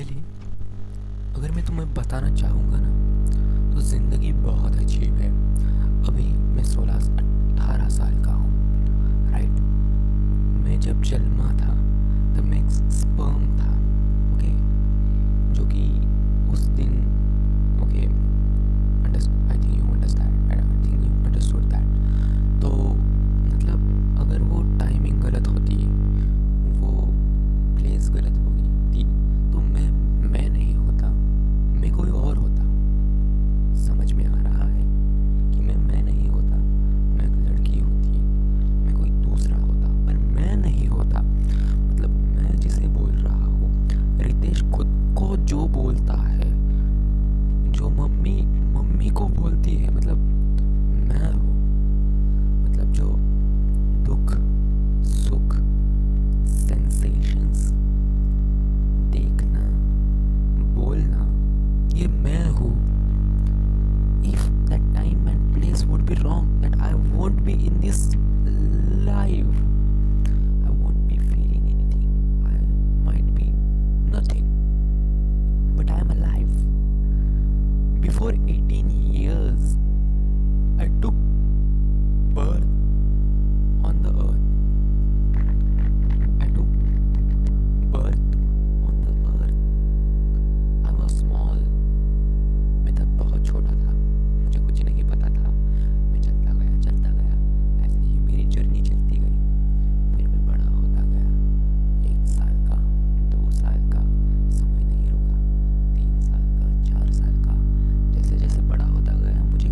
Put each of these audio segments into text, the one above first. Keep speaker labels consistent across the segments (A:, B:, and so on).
A: Basically अगर मैं तुम्हें बताना चाहूँगा ना तो ज़िंदगी बहुत अजीब है। अभी मैं 16-18 साल का हूँ, राइट। मैं जब जन्मा था तब मैं एक स्पर्म था, ओके, जो कि उस दिन, okay, I think you understand, I think you understood that. तो मतलब अगर वो टाइमिंग गलत होती, वो प्लेस गलत होगी थी, तो मैं नहीं होता, मैं कोई और होता। समझ में आ रहा है कि मैं नहीं होता, मैं एक लड़की होती, मैं कोई दूसरा होता, पर मैं नहीं होता। मतलब मैं जिसे बोल रहा हूँ, रितेश खुद को जो बोलता है, जो मम्मी मम्मी को बोलती है, मतलब मैं हूँ। मतलब जो दुख, सुख, सेंसेशंस, देखना, बोलना, ये मैं हूँ। If that time and place would be wrong, that I won't be in this life, I won't be feeling anything, I might be nothing, but I am alive. Before 18 years, I took birth on the earth. I took birth on the earth. I was small. मैं तब बहुत छोटा था, मुझे कुछ नहीं पता था। मैं चलता गया, ऐसे ही मेरी जर्नी चलती गई। फिर मैं बड़ा होता गया, 1 साल का, 2 साल का, समय नहीं रुका, 3 साल का, 4 साल का। जैसे जैसे बड़ा होता गया, मुझे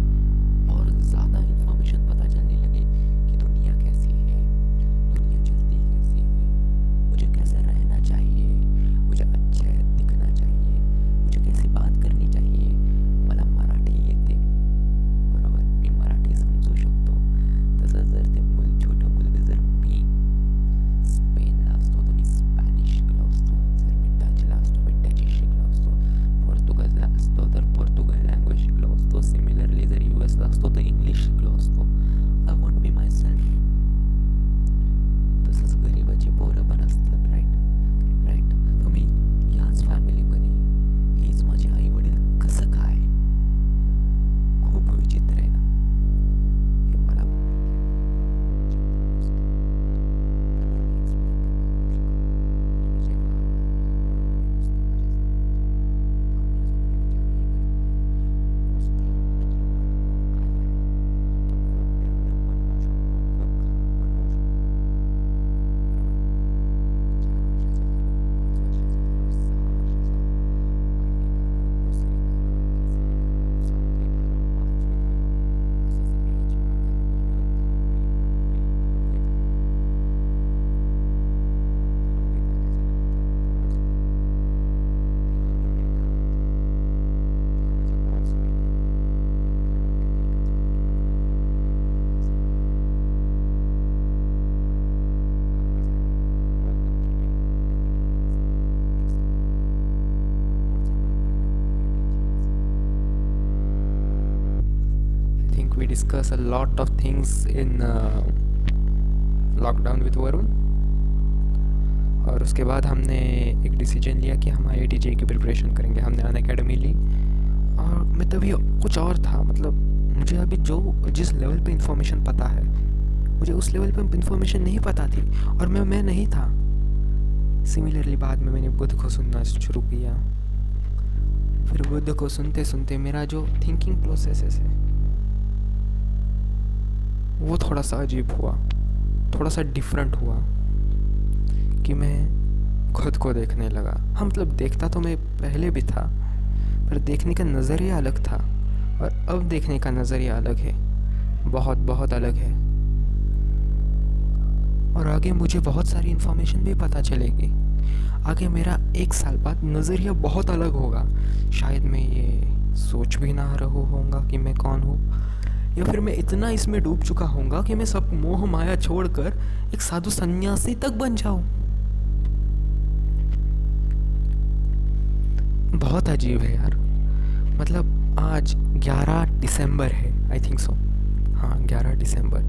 A: और ज़्यादा इन्फॉर्मेशन पता चलने लगी कि दुनिया कैसी है, दुनिया चलती कैसी है, मुझे कैसे रहना चाहिए, मुझे अच्छा दिखना चाहिए, मुझे कैसी बात करनी चाहिए। मला मराठी येते, बरोबर, मी मराठी समजू शकतो। तसंच जर ते छोटं मुलगं जर मी स्पेनला असतो तर मी स्पॅनिश शिकलो असतो, जर मी डचला असतो मी डचिश शिकलो असतो, पोर्तुगलला असतो तर पोर्तुगल लँग्वेज शिकलो असतो, सिमिलरली जर यूएसला असतो तर इंग्लिश शिकलो असतो. I want be my self. तसंच गरीबाची पोरं पण असतात, राईट राईट. तुम्ही याच फॅमिलीमध्ये, हेच माझे आई वडील, कसं काय? खूप विचित्र आहे ना हे, मला पण माहिती we discuss a lot of things in lockdown with Varun. और उसके बाद हमने एक डिसीजन लिया कि हम IIT JEE की प्रिपरेशन करेंगे। हमने अनअकैडमी ली और मैं तभी कुछ और था। मतलब मुझे अभी जिस लेवल पे इंफॉर्मेशन पता है, मुझे उस लेवल पे इंफॉर्मेशन नहीं पता थी और मैं नहीं था। सिमिलरली बाद में मैंने बुद्ध को सुनना शुरू किया। फिर बुद्ध को सुनते सुनते मेरा जो थिंकिंग प्रोसेसेस है वो थोड़ा सा अजीब हुआ, थोड़ा सा डिफरेंट हुआ कि मैं खुद को देखने लगा। हाँ, मतलब देखता तो मैं पहले भी था, पर देखने का नज़रिया अलग था और अब देखने का नज़रिया अलग है, बहुत बहुत अलग है। और आगे मुझे बहुत सारी इन्फॉर्मेशन भी पता चलेगी। आगे मेरा 1 साल बाद नज़रिया बहुत अलग होगा। शायद मैं ये सोच भी ना रहा होऊंगा कि मैं कौन हूँ, या फिर मैं इतना इसमें डूब चुका होऊंगा कि मैं सब मोह माया छोड़कर एक साधु सन्यासी तक बन जाऊं। बहुत अजीब है यार। मतलब आज 11 दिसंबर है, आई थिंक सो, हाँ 11 दिसंबर,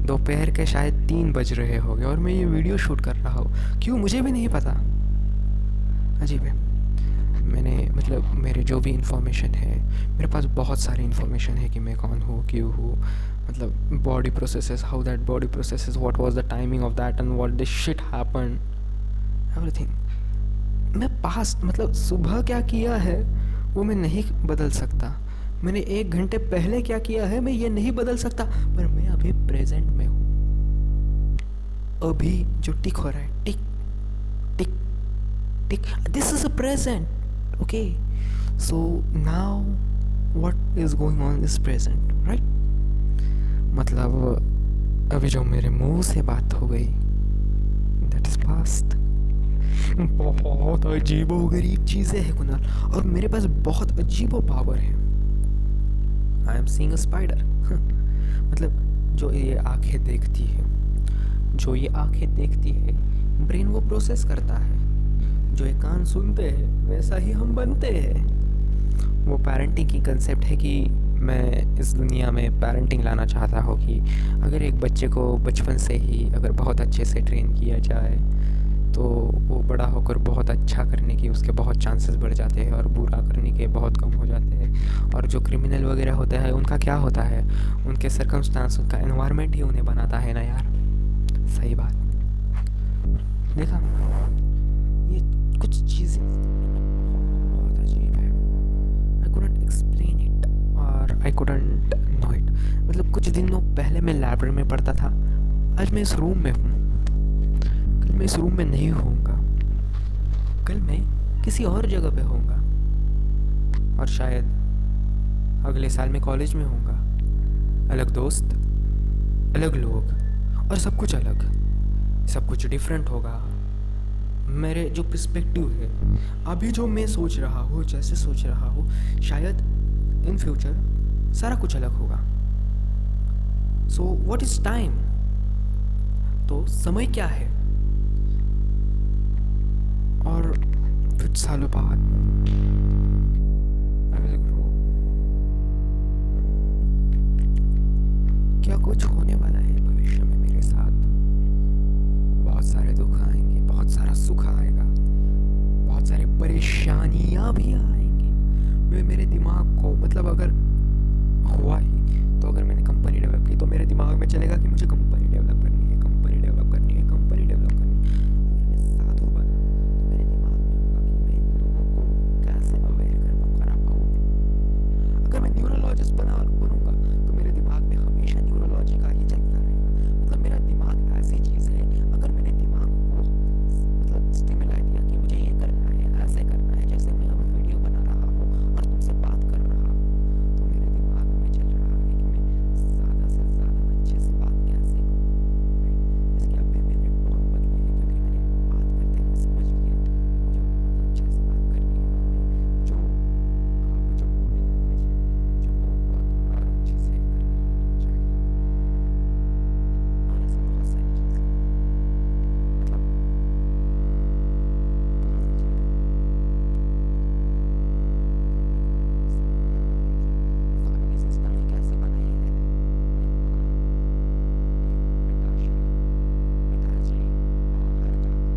A: दोपहर के शायद 3 बज रहे होंगे और मैं ये वीडियो शूट कर रहा हूँ। क्यों, मुझे भी नहीं पता। अजीब है। मैंने मतलब मेरे जो भी इंफॉर्मेशन है, मेरे पास बहुत सारी इंफॉर्मेशन है कि मैं कौन हूँ, क्यों हूँ, मतलब body processes, how that body processes, what was the timing of that and what this shit happen, everything. मैं पास्ट मतलब सुबह क्या किया है वो मैं नहीं बदल सकता, मैंने 1 घंटे पहले क्या किया है मैं ये नहीं बदल सकता, पर मैं अभी प्रेजेंट में हूँ। अभी जो टिक हो रहा है, tick tick tick, this is a present, okay. So now what is going on is present, right. मतलब अभी जो मेरे मुंह से बात हो गई, दैट इज पास्ट। बहुत अजीबो गरीब चीज़ें हैं कुणाल, और मेरे पास बहुत अजीबो पावर है। I am seeing a spider. मतलब जो ये आंखें देखती है, जो ये आंखें देखती है, ब्रेन वो प्रोसेस करता है। जो ये कान सुनते हैं वैसा ही हम बनते हैं। वो पेरेंटिंग की कंसेप्ट है कि मैं इस दुनिया में पेरेंटिंग लाना चाहता हूँ कि अगर एक बच्चे को बचपन से ही अगर बहुत अच्छे से ट्रेन किया जाए तो वो बड़ा होकर बहुत अच्छा करने की उसके बहुत चांसेस बढ़ जाते हैं और बुरा करने के बहुत कम हो जाते हैं। और जो क्रिमिनल वगैरह होता है उनका क्या होता है, उनके सर्कमस्टांस, उनका एनवायरनमेंट ही उन्हें बनाता है ना यार। सही बात। देखा, ये कुछ चीज़ें बहुत अजीब है। आई couldn't एक्सप्लेन इट और आई couldn't नो इट। मतलब कुछ दिनों पहले मैं लाइब्रेरी में पढ़ता था, आज मैं इस रूम में हूँ, कल मैं इस रूम में नहीं होऊंगा, कल मैं किसी और जगह पे होऊंगा, और शायद अगले साल मैं कॉलेज में होऊंगा। अलग दोस्त, अलग लोग, और सब कुछ अलग, सब कुछ डिफरेंट होगा। मेरे जो पर्सपेक्टिव है, अभी जो मैं सोच रहा हूँ, जैसे सोच रहा हूँ, शायद इन फ्यूचर सारा कुछ अलग होगा। So what is time? तो समय क्या है? और कुछ सालों बाद I will grow। क्या कुछ होने वाला है भविष्य में मेरे साथ? बहुत सारे दुख आएंगे, बहुत सारा सुख आएगा, बहुत सारी परेशानियां भी आएंगी। मैं मेरे दिमाग को मतलब अगर हुआ ही तो अगर मैंने कंपनी डेवलप की तो मेरे दिमाग में चलेगा कि मुझे कंपनी डेवलप करनी है, कंपनी डेवलप करनी है, कंपनी डेवलप करनी है। अगर मैं साधु बना तो मेरे दिमाग में होगा कि मैं लोगों को कैसे अवेयर करा पाऊँ। अगर मैं न्यूरोलॉजिस्ट बनूंगा तो मेरे दिमाग में हमेशा न्यूरोलॉजी का ही चलता रहेगा। मतलब मेरा दिमाग ऐसी चीज़ है, अगर मैंने दिमाग को मतलब स्टिमुलेट दिया कि मुझे ये करना है, ऐसे करना है, जैसे मैं अब वीडियो बना रहा हूँ और तुमसे बात कर रहा हूँ, तो मेरे दिमाग में चल रहा है कि मैं ज़्यादा से ज़्यादा अच्छे से बात कैसे करूँ, राइट। जैसे कि अभी मैंने टोन बदली है क्योंकि मैंने बात करते हुए समझ लिया कि मुझे बहुत अच्छे से बात करनी है, और मैं जो जो बॉडी लैंग्वेज है जो वो बहुत और अच्छे से करनी चाहिए। और ऐसी बहुत सारी चीज़ें मतलब बहुत अजीब है। फैमिली सिस्टम ही कैसी बनाई है, पिताश्री पिताजी बाहर जाकर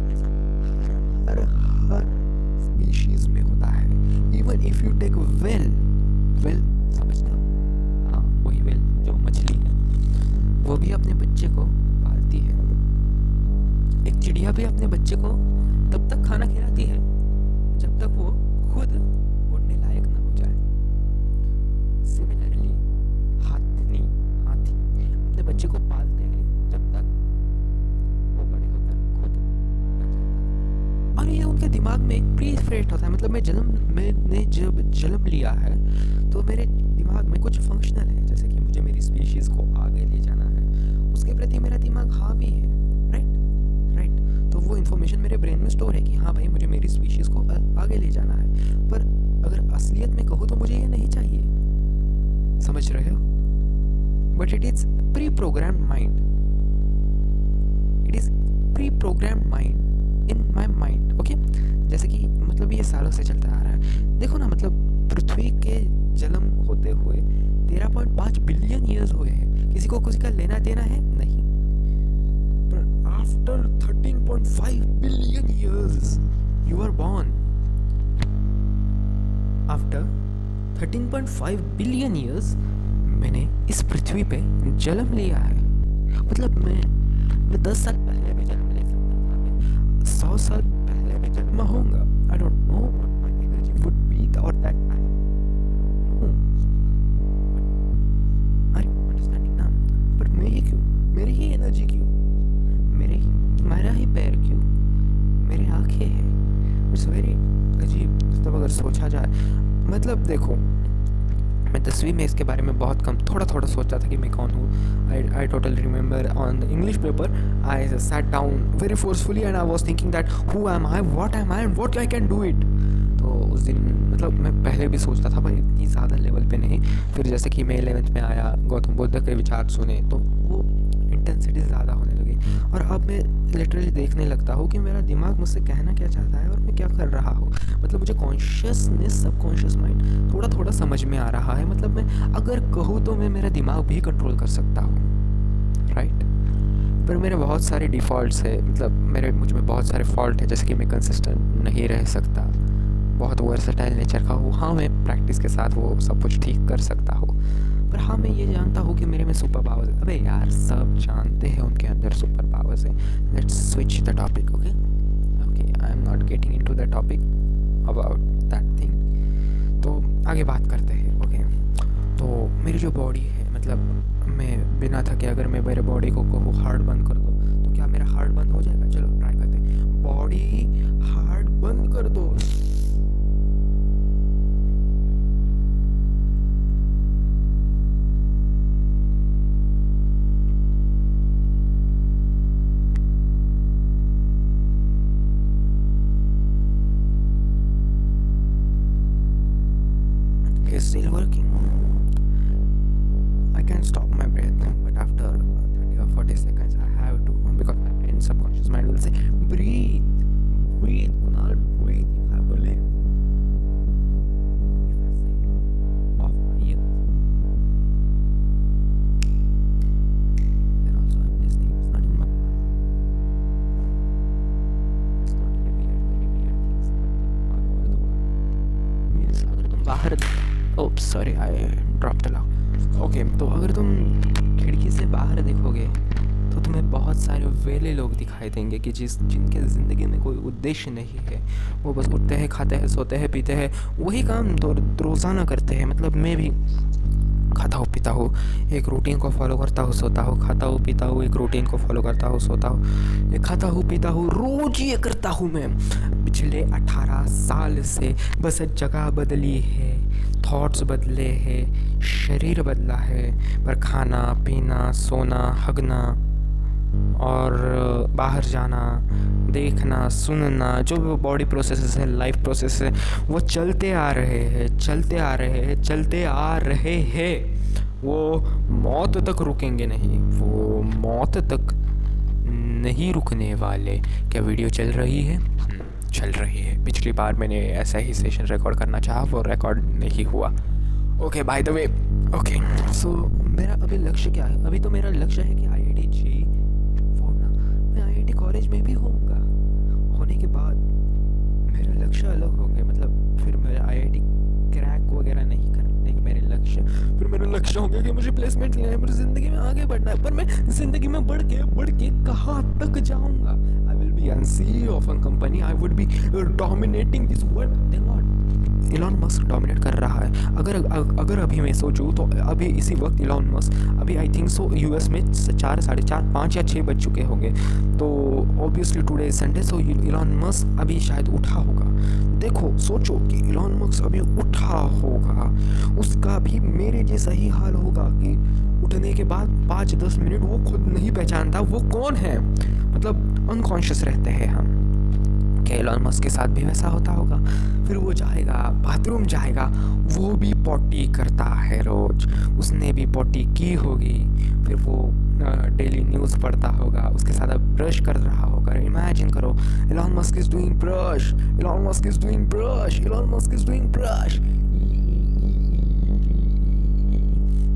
A: पैसा हर स्पीशीज में होता है। Even if you take well, well समझते हो, हाँ वही वेल जो मछली है, वो भी अपने बच्चे को पालती है। एक चिड़िया भी अपने बच्चे को तब तक खाना खिलाती है जब तक वो खुद उड़ने लायक ना हो जाए। सिमिलरली हाथी अपने बच्चे को पालते हैं जब तक वो बड़े होकर खुद उड़ जाता है। और ये उनके दिमाग में एक प्री फ्रेट होता है। मतलब मैंने जब जन्म लिया है तो मेरे दिमाग में कुछ फंक्शनल है, जैसे कि मुझे मेरी स्पीशीज को आगे ले जाना है, उसके प्रति मेरा दिमाग हावी है, राइट राइट। तो वो इन्फॉर्मेशन मेरे ब्रेन में स्टोर है कि हाँ भाई मुझे मेरी स्पीशीज को आगे ले जाना है। पर अगर असलियत में कहूँ तो मुझे ये नहीं चाहिए, समझ रहे हो? But it is pre programmed mind, it is pre programmed mind in my mind. Okay, जैसे कि मतलब ये सालों से चलता आ रहा है। देखो ना, मतलब पृथ्वी के जन्म होते हुए 13.5 बिलियन ईयर्स हुए हैं। किसी को किसी का लेना देना है नहीं, पर after 13.5 billion years you are born. After 13.5 billion years मैंने इस पृथ्वी पे जन्म लिया है। मतलब मैं 10 साल पहले भी जन्म ले सकता था, मैं 100 साल पहले भी जन्म होऊंगा। I don't know what my energy would be और that time. Are you understanding ना? बट मैं ही क्यों, मेरी ही एनर्जी क्यों, मेरा ही पैर क्यों, मेरे आंखें हैं। इट्स वेरी अजीब। मतलब अगर सोचा जाए, मतलब देखो, मैं 10वीं में इसके बारे में बहुत कम थोड़ा सोचा था कि मैं कौन हूँ। I totally remember on the English paper I sat down very forcefully and I was thinking that who am I, what am I and what I can do it. तो उस दिन मतलब मैं पहले भी सोचता था, पर इतनी ज़्यादा लेवल पे नहीं। फिर जैसे कि मैं 11th में आया, गौतम बुद्ध के विचार सुने, तो वो इंटेंसिटी ज़्यादा होने लगी। और अब मैं लिटरली देखने लगता हूँ कि मेरा दिमाग मुझसे कहना क्या चाहता है और मैं क्या कर रहा हूँ। मतलब मुझे कॉन्शियसनेस, सबकॉन्शियस माइंड थोड़ा थोड़ा समझ में आ रहा है। मतलब मैं अगर कहूँ तो मैं मेरा दिमाग भी कंट्रोल कर सकता हूँ, राइट। पर मेरे बहुत सारे डिफ़ॉल्ट्स है, मतलब मुझ में बहुत सारे फॉल्ट है। जैसे कि मैं कंसिस्टेंट नहीं रह सकता, बहुत वर्सटाइल नेचर का हूँ। हाँ, मैं प्रैक्टिस के साथ वो सब कुछ ठीक कर सकता हूँ। पर हाँ, मैं ये जानता हूँ कि मेरे में सुपर पावर्स है। अबे यार, सब जानते हैं उनके अंदर सुपर पावर्स है। Let's switch the topic. Okay, I am not getting into the topic about that thing. तो आगे बात करते हैं। ओके, तो मेरी जो बॉडी है, मतलब मैं बिना थके अगर मैं मेरे बॉडी को कहूँ हार्ट बंद कर दो, तो क्या मेरा हार्ट बंद हो जाएगा? चलो ट्राई करते हैं। बॉडी हार्ट बंद कर दो। Is still working. I can stop my breath, but after 30 or 40 seconds, I have to, because my brain, subconscious mind will say, breathe, breathe, Kunal, breathe. You have to live. If I say off my ears, then also I'm listening. It's not in my mind. It's totally weird, very weird things happening all over the world. Means अगर तुम बाहर, oops sorry, I drop the lock. Okay, तो अगर तुम खिड़की से बाहर देखोगे तो तुम्हें बहुत सारे वेले लोग दिखाई देंगे कि जिनके ज़िंदगी में कोई उद्देश्य नहीं है। वो बस उठते हैं, खाते हैं, सोते हैं, पीते हैं, वही काम तो रोज़ाना करते हैं। मतलब मैं भी खाता हूँ, पीता हूँ, एक रूटीन को फॉलो करता हूँ, सोता हूँ, खाता हूँ, पीता हूँ, एक रूटीन को फॉलो करता हूँ, सोता हूँ, ये खाता हूँ, पीता हूँ, रोज़ ये करता हूँ मैं। पिछले 18 साल से बस जगह बदली है, थॉट्स बदले हैं, शरीर बदला है, पर खाना पीना, सोना, हगना और बाहर जाना, देखना, सुनना, जो भी बॉडी प्रोसेसेस है, लाइफ प्रोसेस है, वो चलते आ रहे हैं, चलते आ रहे हैं, चलते आ रहे हैं। वो मौत तक रुकेंगे नहीं, वो मौत तक नहीं रुकने वाले। क्या वीडियो चल रही है? चल रही है। पिछली बार मैंने ऐसा ही सेशन रिकॉर्ड करना चाहा, वो रिकॉर्ड नहीं हुआ। Okay, by the way, okay, so मेरा अभी लक्ष्य क्या है? अभी तो मेरा लक्ष्य है कि IIT JEE फोड़ना। मैं IIT कॉलेज में भी होऊंगा। होने के बाद मेरा लक्ष्य अलग हो गया। मतलब फिर मेरा IIT क्रैक वगैरह नहीं करने के मेरे लक्ष्य, फिर मेरा लक्ष्य हो गया कि मुझे प्लेसमेंट लेना है, मुझे ज़िंदगी में आगे बढ़ना है। पर मैं ज़िंदगी में बढ़ के कहाँ तक जाऊँगा? I will be a CEO of a company. I would be dominating this world. Then what? Elon Musk dominate कर रहा है। अगर अभी मैं सोचूं तो अभी इसी वक्त इलॉन मस्क अभी आई थिंक सो US में 4, 4:30, 5 या 6 बज चुके होंगे। तो obviously today is Sunday, so Elon Musk अभी शायद उठा होगा। देखो, सोचो कि इलॉन मस्क अभी उठा होगा, उसका भी मेरे जैसा ही हाल होगा कि उठने के बाद 5-10 मिनट वो खुद नहीं पहचानता वो कौन है। मतलब अनकॉन्शियस रहते हैं हम क्या एलॉन मस्क के साथ भी वैसा होता होगा? फिर वो जाएगा, बाथरूम जाएगा, वो भी पॉटी करता है रोज, उसने भी पॉटी की होगी, फिर वो डेली न्यूज़ पढ़ता होगा, उसके साथ अब ब्रश कर रहा होगा। इमेजिन करो, Elon Musk is doing brush, Elon Musk is doing brush, Elon Musk is doing brush.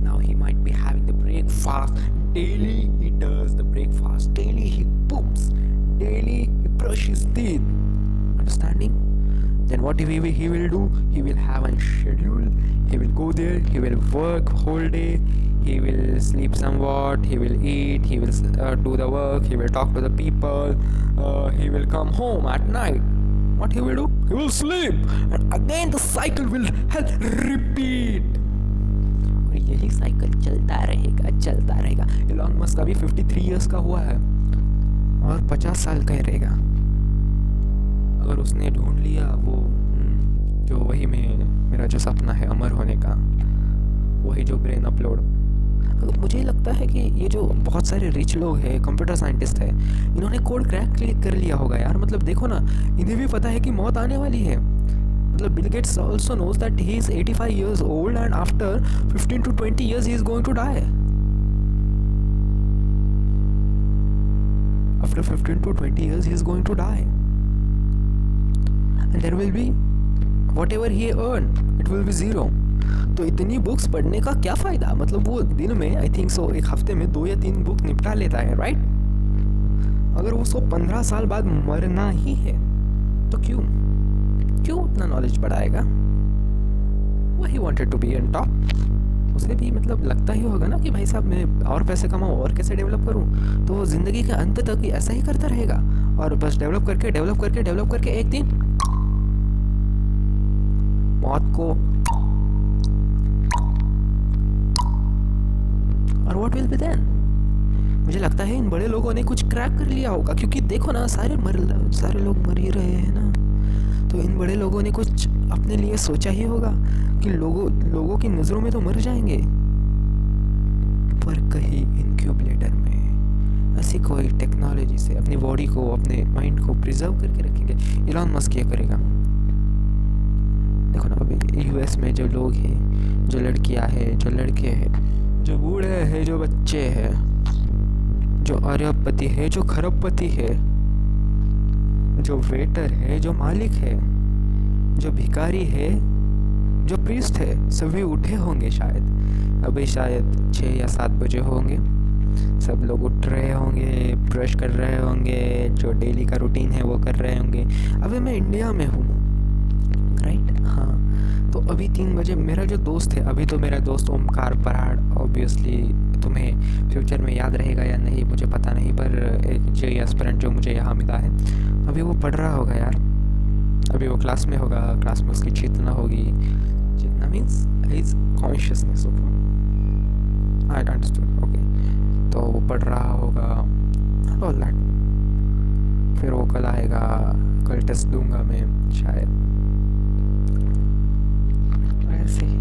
A: Now he might be having the breakfast. Daily he does the breakfast. Daily he poops. Daily he brushes teeth. Understanding? Then what he will do? He will have a schedule. He will go there. He will work whole day. He will sleep somewhat. He will eat. He will do the work. He will talk to the people. He will come home at night. What he will do? He will sleep. And again the cycle will repeat. और यही cycle चलता रहेगा। Elon Musk अभी 53 years का हुआ है और 50 साल का ही रहेगा। अगर उसने ढूंढ लिया वो जो वही मेरा जो सपना है अमर होने का, वही जो ब्रेन अपलोड, मुझे लगता है कि ये जो बहुत सारे रिच लोग हैं, कंप्यूटर साइंटिस्ट है, इन्होंने कोड क्रैक कर लिया होगा यार। मतलब देखो ना, इन्हें भी पता है कि मौत आने वाली है। मतलब Bill Gates also knows that he is 85 years old and after 15 to 20 years he is going to die. After 15 to 20 years he is going to die. And there will be whatever he earned, it will be zero. तो इतनी books पढ़ने का क्या फ़ायदा? मतलब वो दिन में आई थिंक सो एक हफ्ते में 2 या 3 बुक निपटा लेता है, राइट? अगर उसको 15 साल बाद मरना ही है तो क्यों उतना नॉलेज बढ़ाएगा? वो ही wanted to be on top. उसे भी मतलब लगता ही होगा ना कि भाई साहब मैं और पैसे कमाऊँ और कैसे डेवलप करूँ। तो वो ज़िंदगी के अंत तक ऐसा ही करता रहेगा और बस डेवलप करके एक दिन मौत को। और व्हाट विल बी देन? मुझे लगता है इन बड़े लोगों ने कुछ क्रैक कर लिया होगा, क्योंकि देखो ना सारे लोग मर ही रहे हैं ना। तो इन बड़े लोगों ने कुछ अपने लिए सोचा ही होगा कि लोगों की नज़रों में तो मर जाएंगे, पर कहीं इनक्यूबेटर में ऐसी कोई टेक्नोलॉजी से अपनी बॉडी को, अपने माइंड को प्रिजर्व करके रखेंगे। एलॉन मस्क ये करेगा। देखो ना अभी यूएस में जो लोग हैं, जो लड़कियां हैं, जो लड़के हैं, जो बूढ़े हैं, जो बच्चे हैं, जो अरबपति है, जो खरबपति है, जो वेटर है, जो मालिक है, जो भिखारी है, जो प्रीस्ट है, सभी उठे होंगे शायद। अभी शायद 6 या 7 बजे होंगे। सब लोग उठ रहे होंगे, ब्रश कर रहे होंगे, जो डेली का रूटीन है वो कर रहे होंगे। अभी मैं इंडिया में हूँ, राइट? हाँ, तो अभी 3 बजे मेरा जो दोस्त है, अभी तो मेरा दोस्त ओमकार पराड़, ऑब्वियसली तुम्हें फ्यूचर में याद रहेगा या नहीं मुझे पता नहीं, पर एक जेई एस्पिरेंट जो मुझे यहाँ मिला है, अभी वो पढ़ रहा होगा यार। अभी वो क्लास में होगा, क्लास में उसकी चेतना होगी। चेतना means his consciousness. Okay, I understood. Okay, तो वो पढ़ रहा होगा ऑल दैट। फिर वो कल आएगा, कल टेस्ट दूंगा मैं शायद, ऐसे ही।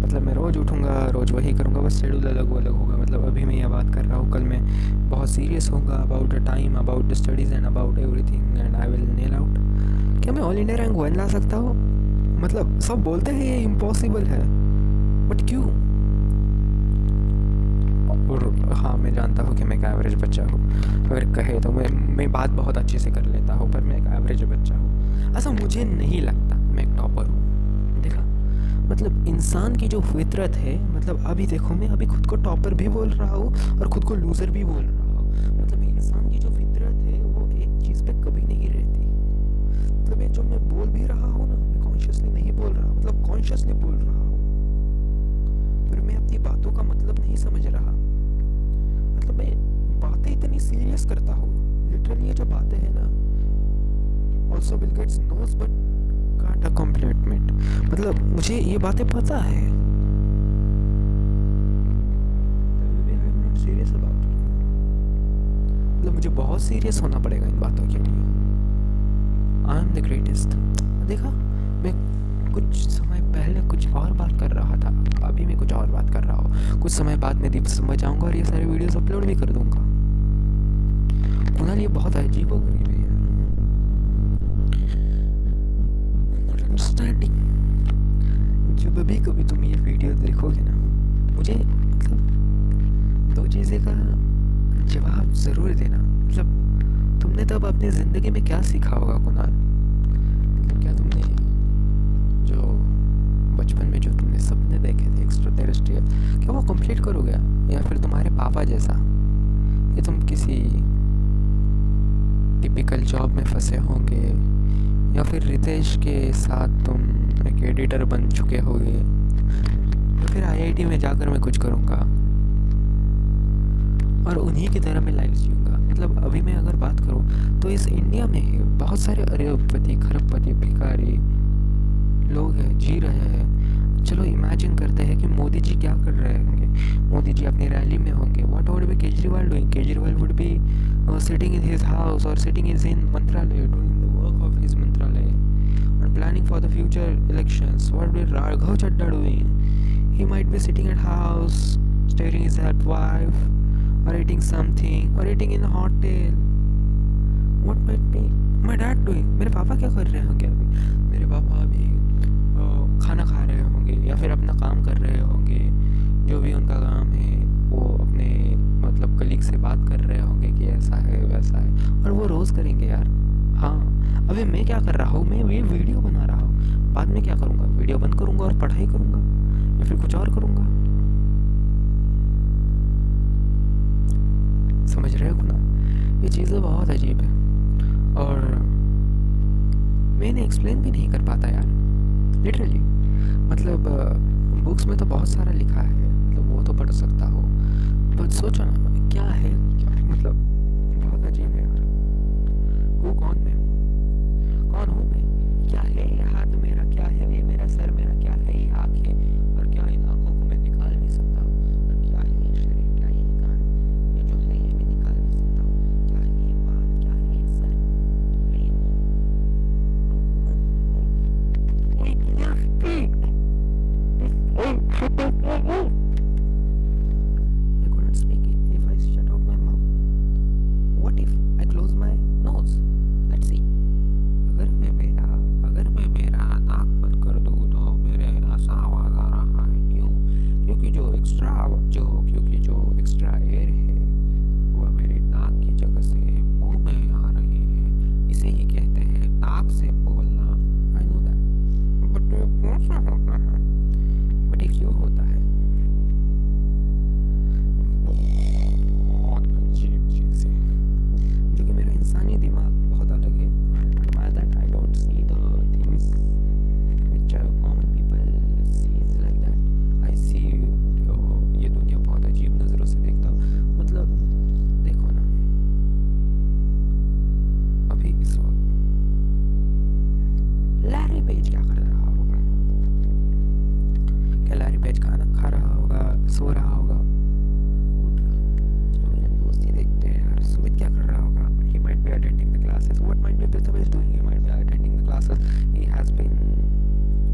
A: मतलब मैं रोज़ उठूँगा, रोज़ वही करूँगा, बस शेड्यूल अलग होगा। मतलब अभी मैं ये बात कर रहा हूँ, कल मैं बहुत सीरियस होऊंगा about the time, about the studies and about everything, and I will nail out. क्या मैं ऑल इंडिया रैंक 1 ला सकता हूँ? मतलब सब बोलते हैं ये इम्पॉसिबल है, बट क्यों? और हाँ, मैं जानता हूँ कि मैं एक एवरेज बच्चा हूँ। अगर कहे तो मैं बात बहुत अच्छे से कर लेता हूँ, पर मैं एक एवरेज बच्चा हूँ। ऐसा मुझे नहीं लगता मैं एक टॉपर हूँ। देखा, मतलब इंसान की जो फितरत है, मतलब अभी देखो मैं अभी खुद को टॉपर भी बोल रहा हूँ और खुद को लूज़र भी बोल रहा हूँ। मतलब इंसान की जो फितरत है वो एक चीज़ पे कभी नहीं रहती। मतलब ये जो मैं बोल भी रहा हूँ ना, मैं कॉन्शियसली नहीं बोल रहा, मतलब कॉन्शियसली बोल रहा हूँ, पर मैं अपनी बातों का मतलब नहीं समझ रहा। मतलब मैं बातें इतनी सीरियस करता हूँ, लिटरली ये जो बातें हैं ना, also Bill Gates knows but can't accomplishment. मतलब मुझे ये बातें पता है, सीरियस अबाउट। मतलब मुझे बहुत सीरियस होना पड़ेगा इन बातों के लिए। I am the greatest. देखा, मैं कुछ समय पहले कुछ और बात कर रहा था, अभी मैं कुछ और बात कर रहा हूँ। कुछ समय बाद मैं दीप समझ जाऊँगा और ये सारे वीडियोस अपलोड भी कर दूँगा। कुणाल ये बहुत अजीब हो गई है यार। अंडरस्टैंडिंग। जब भी कभी तुम ये वीडियो देखोगे ना, मुझे मतलब दो चीज़ें का जवाब ज़रूर देना। मतलब तुमने तब अपनी ज़िंदगी में क्या सीखा होगा कुणाल? मतलब क्या तुमने जो बचपन में जो तुमने सपने देखे थे एक्स्ट्रा टेरेस्ट्रियल, क्या वो कंप्लीट करोगे? या फिर तुम्हारे पापा जैसा ये तुम किसी टिपिकल जॉब में फंसे होंगे, या फिर रितेश के साथ तुम एक एडिटर बन चुके होगे, या फिर आईआईटी में जाकर मैं कुछ करूँगा और उन्हीं की तरह मैं लाइफ जीऊँगा। मतलब अभी मैं अगर बात करूँ तो इस इंडिया में ही बहुत सारे अरबपति, खरबपति, भिखारी लोग हैं, जी रहे हैं। चलो इमेजिन करते हैं कि मोदी जी क्या कर रहे होंगे। मोदी जी अपनी रैली में होंगे। What would be Kejriwal doing? Kejriwal would be sitting in his house or sitting in मंत्रालय doing the work of his मंत्रालय and planning for the future elections. What would be Raghav Chadda doing? He might be sitting at house staring his at wife or eating something or eating in a hotel. What might be my dad doing? मेरे पापा क्या कर रहे होंगे अभी? मेरे पापा अभी खाना खा रहे होंगे या फिर अपना काम कर रहे होंगे, जो भी उनका काम है। वो अपने मतलब कलीग से बात कर रहे होंगे कि ऐसा है वैसा है, और वो रोज़ करेंगे यार। हाँ, अभी मैं क्या कर रहा हूँ? मैं ये वीडियो बना रहा हूँ। बाद में क्या करूँगा? वीडियो बंद करूँगा और पढ़ाई करूँगा या फिर कुछ और करूँगा। समझ रहे हो ना? ये चीज़ें बहुत अजीब है और मैं इन्हें एक्सप्लेन भी नहीं कर पाता यार, लिटरली। मतलब बुक्स में तो बहुत सारा लिखा है, मतलब वो तो पढ़ सकता हो, बट सोचो ना क्या है, क्या मतलब बहुत अजीब है यार। हूँ कौन मैं? कौन हूँ मैं? क्या है ये हाथ मेरा? क्या है ये मेरा सर मेरा? क्या है ये आँखें? और क्या इन आँखों को मैं निकाल नहीं सकता हूँ? और क्या है ये शरीर? क्या है ये कान? ये जो है ये मैं निकाल नहीं सकता हूँ। क्या है ये बाल? क्या है ये सर? क्या है ये मुँह? I couldn't speak if I shut out my mouth. What if I close my nose? Let's see. अगर मैं मेरा नाक बंद कर दूँ तो मेरे ऐसा आवाज़ आ रहा है क्यों? क्योंकि जो एक्स्ट्रा एयर है वह मेरी नाक की जगह से मुंह में आ रही है। इसे ही कहते हैं नाक से बोलना। I know that. बट ये कौन सा होता है? बट ये क्यों होता है? बहुत अजीब चीज़ है, जो कि मेरा इंसानी दिमाग बहुत अलग है। I admire that I don't see the things which common people sees like that. I see ये दुनिया बहुत अजीब नज़रों से देखता हूँ। मतलब देखो ना, अभी इस वक्त लैरी पेज क्या कर रहा होगा? क्या लैरी पेज खाना खा रहा होगा, सो रहा होगा, उठ रहा होगा? चलो मेरे दोस्त ही देखते हैं यार। सुमित क्या कर रहा होगा? He might be attending the classes. What might be Prithamesh doing? He might be attending the classes. He has been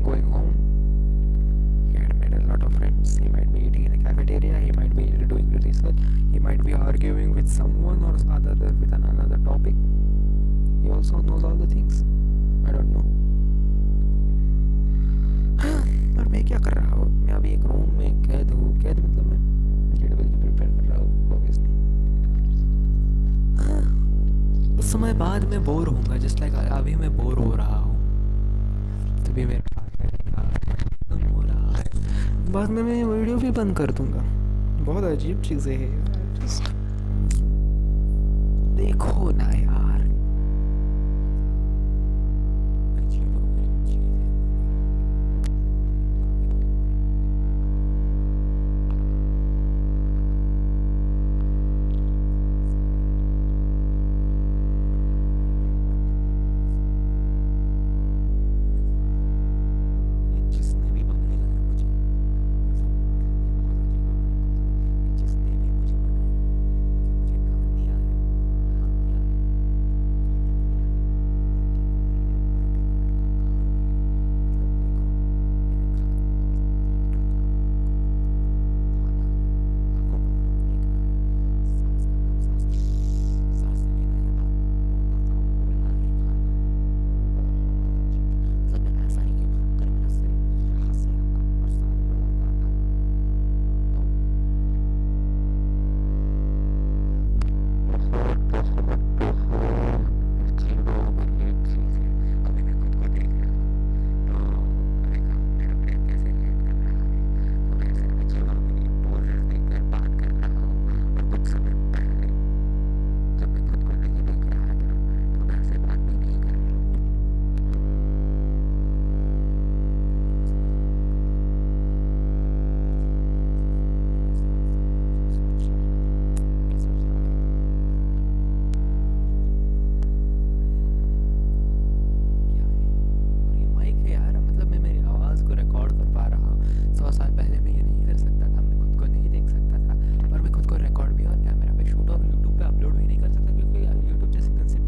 A: going home. He had made a lot of friends. He might be eating in a cafeteria. He might be doing research. He might be arguing with someone or other with another topic. He also knows all the things. I don't know. और मैं क्या कर रहा हूँ? मैं अभी एक room में कैद हूँ। कैद मतलब मैं जेडबल की प्रिपेयर कर रहा हूँ ऑब्वियसली। उस समय बाद मैं बोर होऊंगा, जस्ट लाइक अभी मैं बोर हो रहा हूँ। तभी मेरे पास खत्म हो रहा है। बाद में मैं वीडियो भी बंद कर दूंगा। बहुत अजीब चीज़ें हैं यार। Just देखो ना यार।